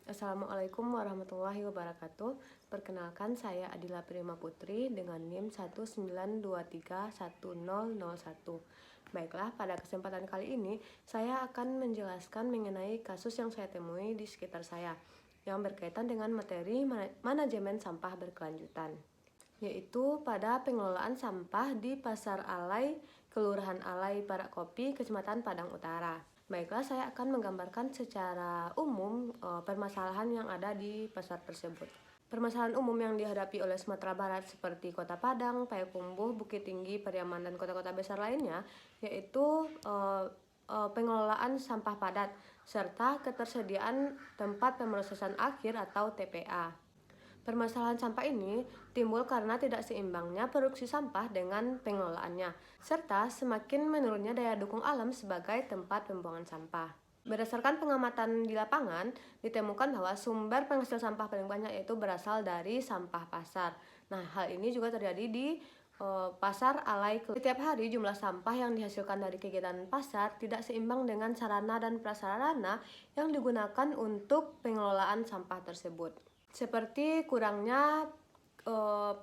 Assalamualaikum warahmatullahi wabarakatuh. Perkenalkan, saya Adila Prima Putri dengan NIM 192310001. Baiklah, pada kesempatan kali ini saya akan menjelaskan mengenai kasus yang saya temui di sekitar saya yang berkaitan dengan materi manajemen sampah berkelanjutan, yaitu pada pengelolaan sampah di Pasar Alai, Kelurahan Alai, Parakopi, Kecamatan Padang Utara. Baiklah, saya akan menggambarkan secara umum permasalahan yang ada di pasar tersebut. Permasalahan umum yang dihadapi oleh Sumatera Barat seperti Kota Padang, Payakumbuh, Bukit Tinggi, Pariaman, dan kota-kota besar lainnya, yaitu pengelolaan sampah padat serta ketersediaan tempat pemrosesan akhir atau TPA. Permasalahan sampah ini timbul karena tidak seimbangnya produksi sampah dengan pengelolaannya, serta semakin menurunnya daya dukung alam sebagai tempat pembuangan sampah. Berdasarkan pengamatan di lapangan, ditemukan bahwa sumber penghasil sampah paling banyak yaitu berasal dari sampah pasar. Nah, hal ini juga terjadi di Pasar Alai. Setiap hari jumlah sampah yang dihasilkan dari kegiatan pasar tidak seimbang dengan sarana dan prasarana yang digunakan untuk pengelolaan sampah tersebut, seperti kurangnya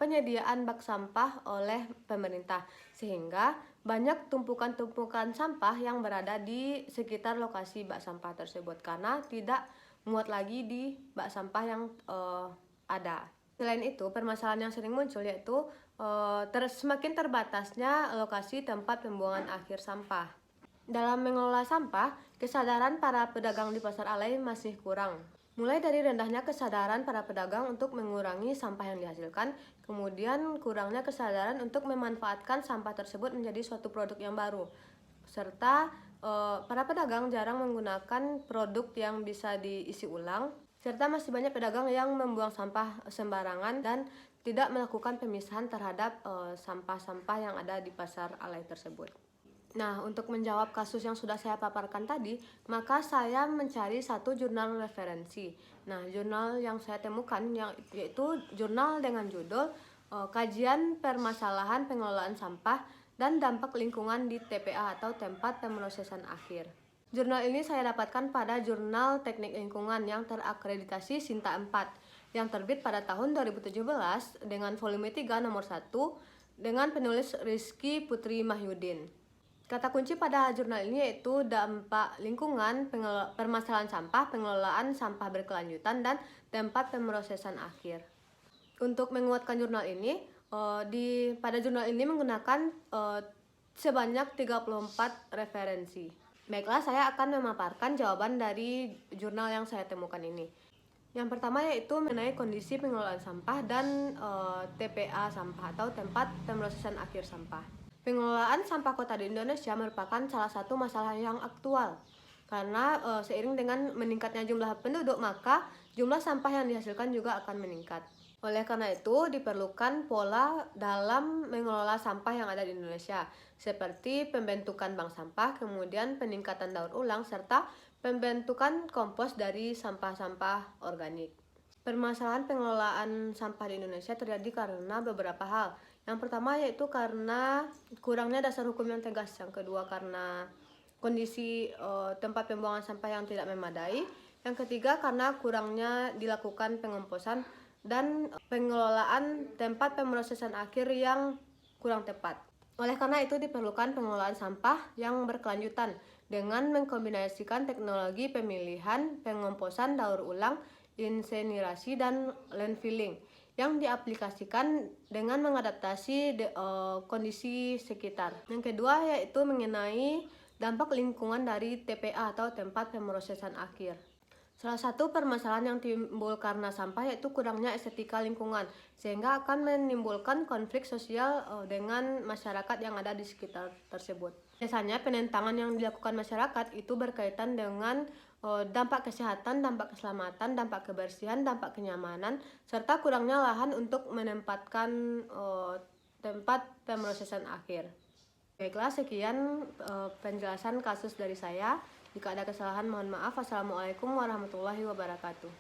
penyediaan bak sampah oleh pemerintah, sehingga banyak tumpukan-tumpukan sampah yang berada di sekitar lokasi bak sampah tersebut karena tidak muat lagi di bak sampah yang ada. Selain itu, permasalahan yang sering muncul yaitu semakin terbatasnya lokasi tempat pembuangan akhir sampah. Dalam mengelola sampah, kesadaran para pedagang di Pasar Alai masih kurang. Mulai dari rendahnya kesadaran para pedagang untuk mengurangi sampah yang dihasilkan, kemudian kurangnya kesadaran untuk memanfaatkan sampah tersebut menjadi suatu produk yang baru, serta para pedagang jarang menggunakan produk yang bisa diisi ulang, serta masih banyak pedagang yang membuang sampah sembarangan dan tidak melakukan pemisahan terhadap sampah-sampah yang ada di Pasar Alai tersebut. Nah, untuk menjawab kasus yang sudah saya paparkan tadi, maka saya mencari satu jurnal referensi. Nah, jurnal yang saya temukan yaitu jurnal dengan judul Kajian Permasalahan Pengelolaan Sampah dan Dampak Lingkungan di TPA atau Tempat Pemrosesan Akhir. Jurnal ini saya dapatkan pada Jurnal Teknik Lingkungan yang terakreditasi Sinta 4 yang terbit pada tahun 2017 dengan volume 3 nomor 1 dengan penulis Rizky Putri Mahyudin. Kata kunci pada jurnal ini yaitu dampak lingkungan, permasalahan sampah, pengelolaan sampah berkelanjutan, dan tempat pemrosesan akhir. Untuk menguatkan jurnal ini, pada jurnal ini menggunakan sebanyak 34 referensi. Baiklah, saya akan memaparkan jawaban dari jurnal yang saya temukan ini. Yang pertama yaitu mengenai kondisi pengelolaan sampah dan TPA sampah atau tempat pemrosesan akhir sampah. Pengelolaan sampah kota di Indonesia merupakan salah satu masalah yang aktual karena seiring dengan meningkatnya jumlah penduduk, maka jumlah sampah yang dihasilkan juga akan meningkat. Oleh karena itu, diperlukan pola dalam mengelola sampah yang ada di Indonesia, seperti pembentukan bank sampah, kemudian peningkatan daur ulang, serta pembentukan kompos dari sampah-sampah organik. Permasalahan pengelolaan sampah di Indonesia terjadi karena beberapa hal. Yang pertama yaitu karena kurangnya dasar hukum yang tegas. Yang kedua karena kondisi tempat pembuangan sampah yang tidak memadai. Yang ketiga karena kurangnya dilakukan pengomposan dan pengelolaan tempat pemrosesan akhir yang kurang tepat. Oleh karena itu diperlukan pengelolaan sampah yang berkelanjutan dengan mengkombinasikan teknologi pemilihan, pengomposan, daur ulang, insenerasi, dan landfilling yang diaplikasikan dengan mengadaptasi kondisi sekitar. Yang kedua yaitu mengenai dampak lingkungan dari TPA atau tempat pemrosesan akhir. Salah satu permasalahan yang timbul karena sampah yaitu kurangnya estetika lingkungan, sehingga akan menimbulkan konflik sosial dengan masyarakat yang ada di sekitar tersebut. Biasanya penentangan yang dilakukan masyarakat itu berkaitan dengan dampak kesehatan, dampak keselamatan, dampak kebersihan, dampak kenyamanan, serta kurangnya lahan untuk menempatkan tempat pemrosesan akhir. Baiklah, sekian penjelasan kasus dari saya. Jika ada kesalahan, mohon maaf. Wassalamualaikum warahmatullahi wabarakatuh.